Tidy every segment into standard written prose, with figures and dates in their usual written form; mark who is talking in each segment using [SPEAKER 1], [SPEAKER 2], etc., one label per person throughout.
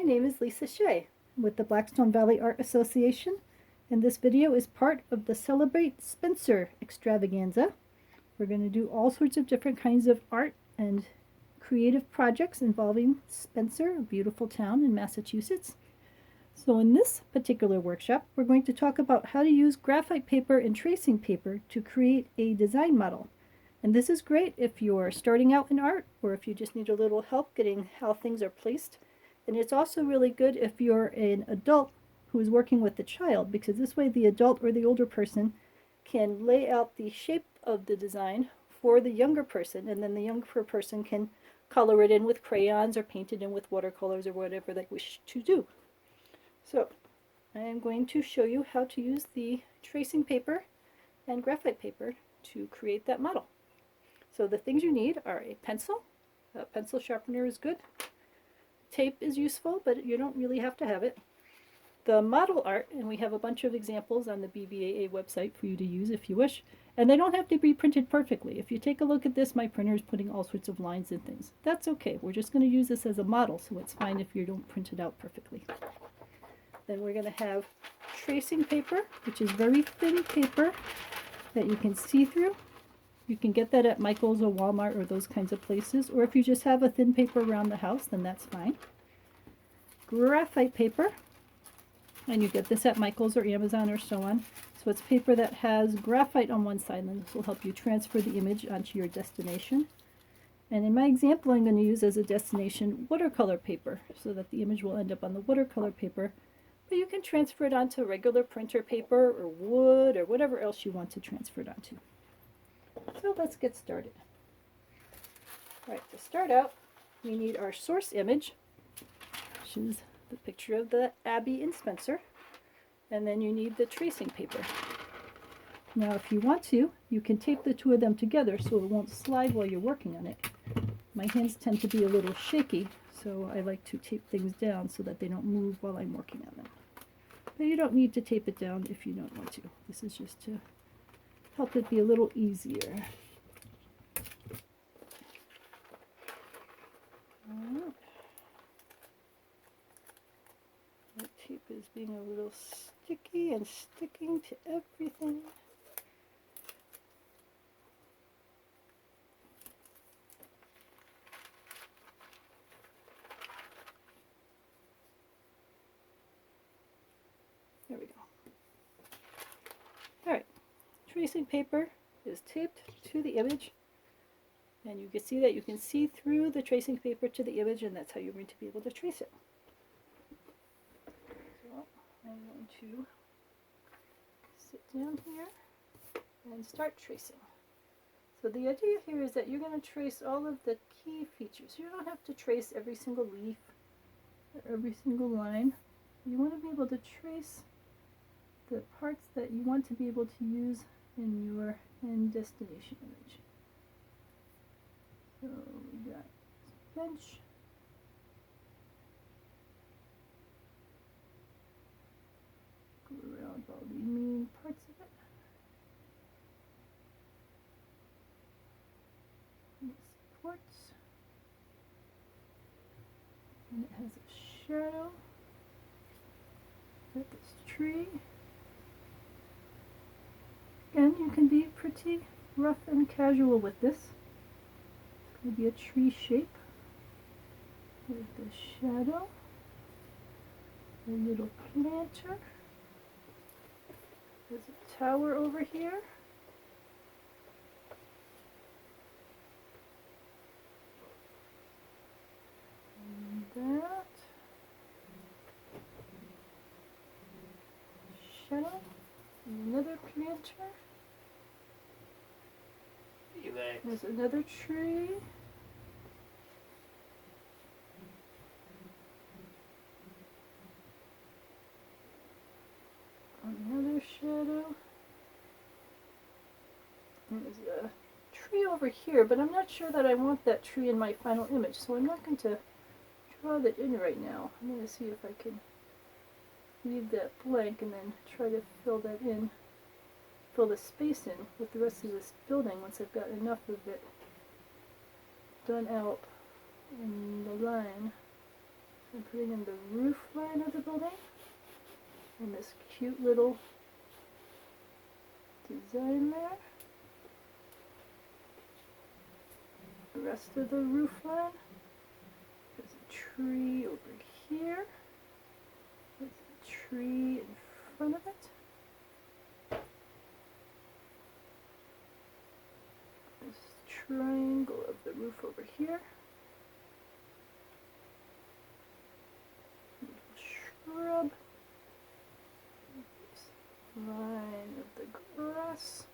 [SPEAKER 1] name is Lisa Shea with the Blackstone Valley Art Association, and this video is part of the Celebrate Spencer extravaganza. We're going to do all sorts of different kinds of art and creative projects involving Spencer, a beautiful town in Massachusetts. So in this particular workshop, we're going to talk about how to use graphite paper and tracing paper to create a design model. And this is great if you're starting out in art or if you just need a little help getting how things are placed. And it's also really good if you're an adult who is working with the child, because this way the adult or the older person can lay out the shape of the design for the younger person, and then the younger person can color it in with crayons or paint it in with watercolors or whatever they wish to do. So I am going to show you how to use the tracing paper and graphite paper to create that model. So the things you need are a pencil sharpener is good. Tape is useful, but you don't really have to have it. The model art, and we have a bunch of examples on the BVAA website for you to use if you wish, and they don't have to be printed perfectly. If you take a look at this, my printer is putting all sorts of lines and things. That's okay. We're just going to use this as a model, so it's fine if you don't print it out perfectly. Then we're going to have tracing paper, which is very thin paper that you can see through. You can get that at Michael's or Walmart or those kinds of places, or if you just have a thin paper around the house, then that's fine. Graphite paper, and you get this at Michael's or Amazon or so on. So it's paper that has graphite on one side, and this will help you transfer the image onto your destination. And in my example, I'm going to use as a destination watercolor paper, so that the image will end up on the watercolor paper. But you can transfer it onto regular printer paper or wood or whatever else you want to transfer it onto. So let's get started. All right, to start out, we need our source image, which is the picture of the Abbey in Spencer, and then you need the tracing paper. Now if you want to, you can tape the two of them together so it won't slide while you're working on it. My hands tend to be a little shaky, so I like to tape things down so that they don't move while I'm working on them. But you don't need to tape it down if you don't want to. This is just to help it be a little easier. That tape is being a little sticky and sticking to everything. There we go. All right. Tracing paper is taped to the image, and you can see that you can see through the tracing paper to the image, and that's how you're going to be able to trace it. So I'm going to sit down here and start tracing. So the idea here is that you're going to trace all of the key features. You don't have to trace every single leaf or every single line. You want to be able to trace the parts that you want to be able to use in your end destination image. So we got bench, go around all the main parts of it. And it supports, and it has a shadow. Got this tree. Again, you can be pretty rough and casual with this. It's going to be a tree shape with the shadow, a little planter. There's a tower over here. And that. Shadow. Another planter. There's another tree. Another shadow. There's a tree over here, but I'm not sure that I want that tree in my final image, so I'm not going to draw that in right now. I'm going to see if I can leave that blank and then try to fill that in, fill the space in with the rest of this building once I've got enough of it done out in the line. I'm putting in the roof line of the building and this cute little design there. The rest of the roof line. There's a tree over here. There's a tree in front of it. This triangle of the roof over here. Shrub, line of the grass,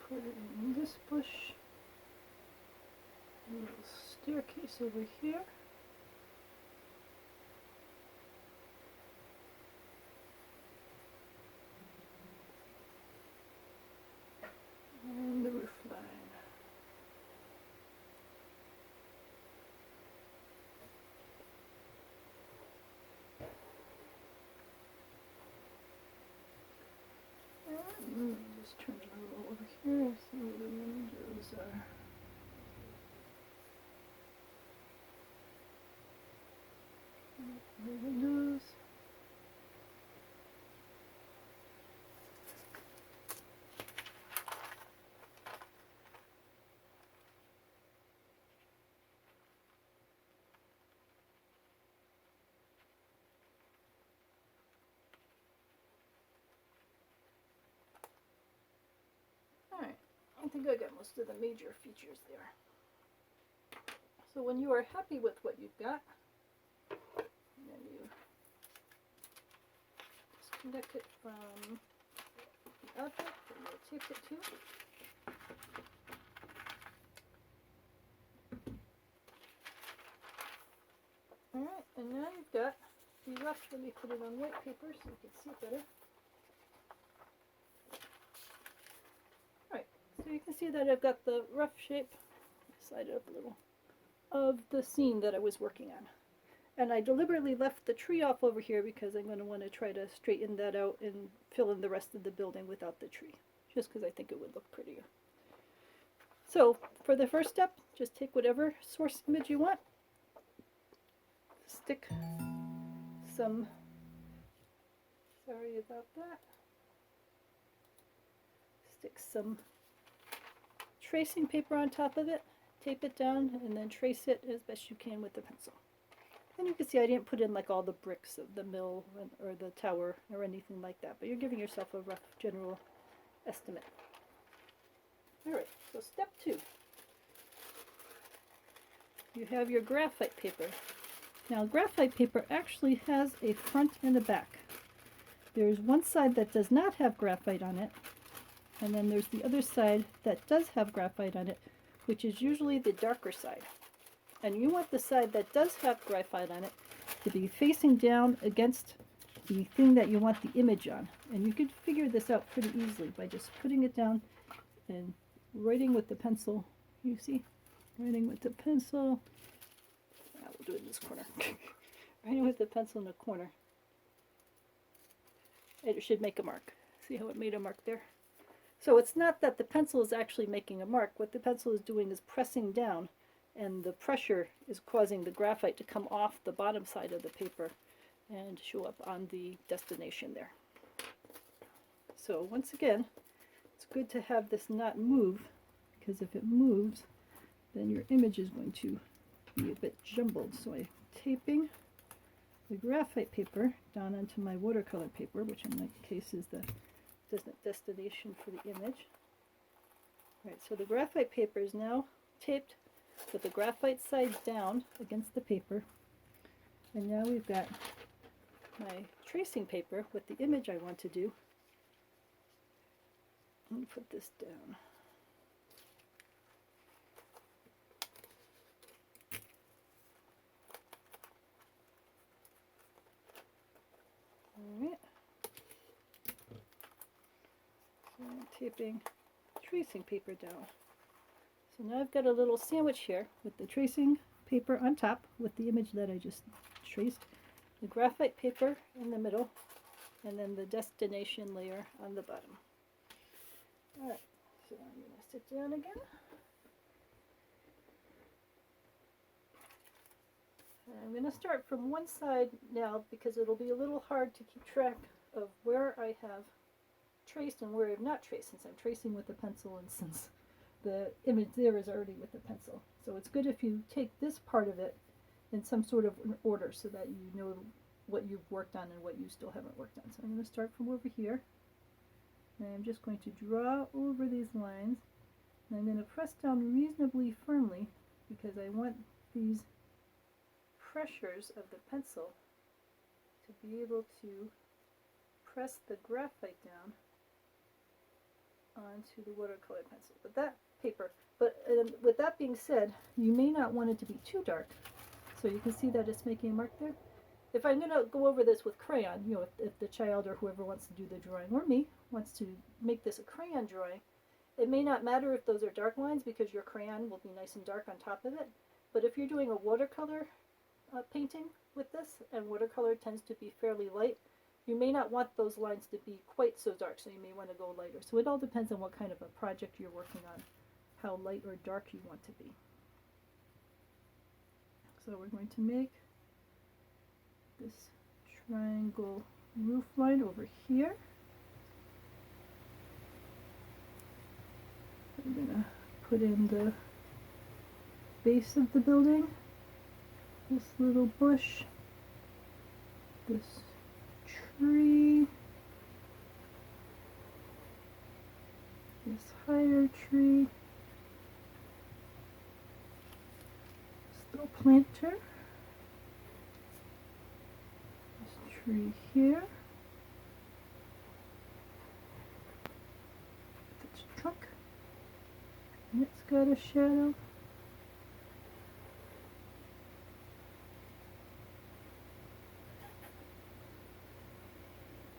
[SPEAKER 1] put it in this bush, a little staircase over here. And the roof line. And just turn it a little over here, see where the windows are. The windows. Alright, I think I got most of the major features there. So when you are happy with what you've got, then you disconnect it from the object that you taped it to. Alright, and now you've got the rough. Let me put it on white paper so you can see it better. Alright, so you can see that I've got the rough shape, slide it up a little, of the scene that I was working on. And I deliberately left the tree off over here because I'm going to want to try to straighten that out and fill in the rest of the building without the tree, just because I think it would look prettier. So for the first step, just take whatever source image you want, stick some, sorry about that, stick some tracing paper on top of it, tape it down, and then trace it as best you can with the pencil. And you can see I didn't put in like all the bricks of the mill or the tower or anything like that, but you're giving yourself a rough general estimate. Alright, so step 2. You have your graphite paper. Now graphite paper actually has a front and a back. There's one side that does not have graphite on it, and then there's the other side that does have graphite on it, which is usually the darker side. And you want the side that does have graphite on it to be facing down against the thing that you want the image on. And you can figure this out pretty easily by just putting it down and writing with the pencil. You see? Writing with the pencil. We'll do it in this corner. Writing with the pencil in the corner. It should make a mark. See how it made a mark there? So it's not that the pencil is actually making a mark. What the pencil is doing is pressing down, and the pressure is causing the graphite to come off the bottom side of the paper and show up on the destination there. So once again, it's good to have this not move, because if it moves, then your image is going to be a bit jumbled. So I'm taping the graphite paper down onto my watercolor paper, which in my case is the destination for the image. Right, so the graphite paper is now taped with the graphite side down against the paper, and now we've got my tracing paper with the image I want to do. Let me put this down. Alright, so I'm taping tracing paper down. So now I've got a little sandwich here with the tracing paper on top with the image that I just traced, the graphite paper in the middle, and then the destination layer on the bottom. Alright, so I'm going to sit down again. And I'm going to start from one side now because it'll be a little hard to keep track of where I have traced and where I've not traced, since I'm tracing with the pencil and since the image there is already with the pencil. So it's good if you take this part of it in some sort of an order so that you know what you've worked on and what you still haven't worked on. So I'm going to start from over here. And I'm just going to draw over these lines. And I'm going to press down reasonably firmly because I want these pressures of the pencil to be able to press the graphite down onto the watercolor pencil. With that being said, you may not want it to be too dark. So you can see that it's making a mark there. If I'm going to go over this with crayon, you know, if the child or whoever wants to do the drawing, or me, wants to make this a crayon drawing, it may not matter if those are dark lines because your crayon will be nice and dark on top of it. But if you're doing a watercolor painting with this, and watercolor tends to be fairly light, you may not want those lines to be quite so dark, so you may want to go lighter. So it all depends on what kind of a project you're working on, how light or dark you want to be. So we're going to make this triangle roof line over here. I'm going to put in the base of the building, this little bush, this tree, this higher tree, this little planter, this tree here, its trunk, and it's got a shadow.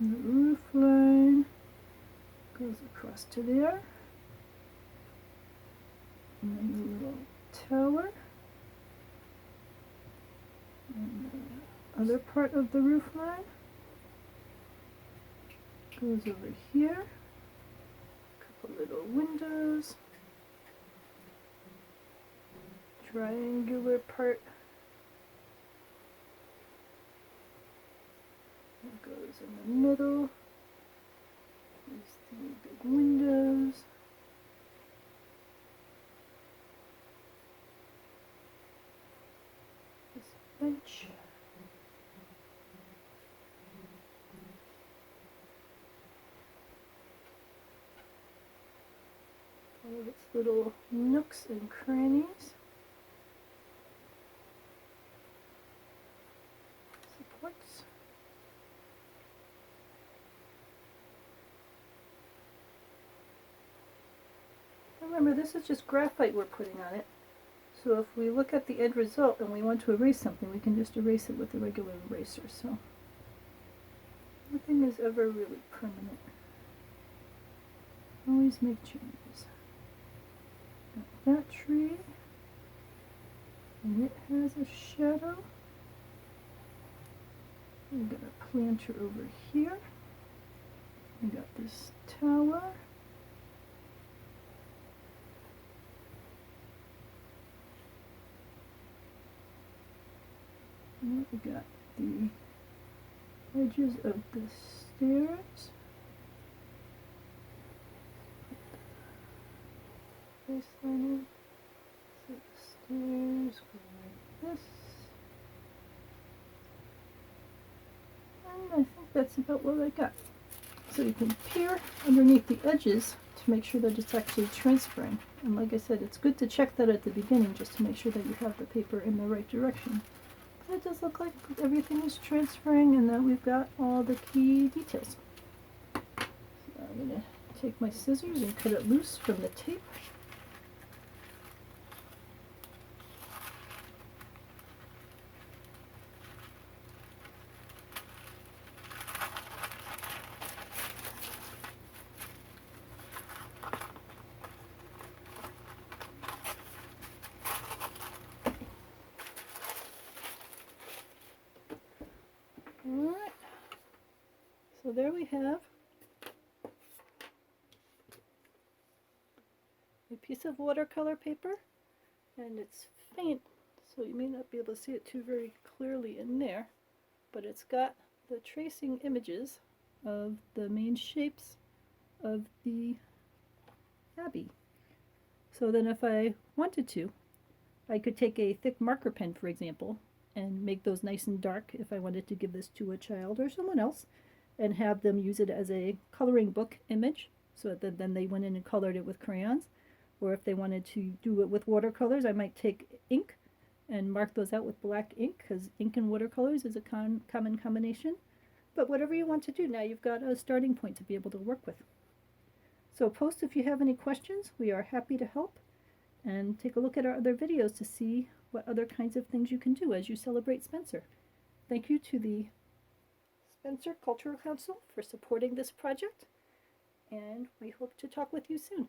[SPEAKER 1] The roof line goes across to there, and then the little tower, and the other part of the roof line goes over here, a couple little windows, triangular part goes in the middle. There's 3 big windows. This bench. All of its little nooks and crannies. Supports. Remember, this is just graphite we're putting on it. So if we look at the end result and we want to erase something, we can just erase it with a regular eraser. So nothing is ever really permanent. Always make changes. Got that tree, and it has a shadow. We've got a planter over here. We got this tower. And we got the edges of the stairs. Baseline in. So the stairs go like this. And I think that's about what I got. So you can peer underneath the edges to make sure that it's actually transferring. And like I said, it's good to check that at the beginning just to make sure that you have the paper in the right direction. It does look like everything is transferring and that we've got all the key details. So I'm going to take my scissors and cut it loose from the tape. Alright, so there we have a piece of watercolor paper, and it's faint, so you may not be able to see it too very clearly in there, but it's got the tracing images of the main shapes of the Abbey. So then if I wanted to, I could take a thick marker pen, for example, and make those nice and dark if I wanted to give this to a child or someone else, and have them use it as a coloring book image, so that then they went in and colored it with crayons. Or if they wanted to do it with watercolors, I might take ink and mark those out with black ink, because ink and watercolors is a common combination. But whatever you want to do, now you've got a starting point to be able to work with. So post if you have any questions. We are happy to help. And take a look at our other videos to see what other kinds of things you can do as you celebrate Spencer. Thank you to the Spencer Cultural Council for supporting this project, and we hope to talk with you soon.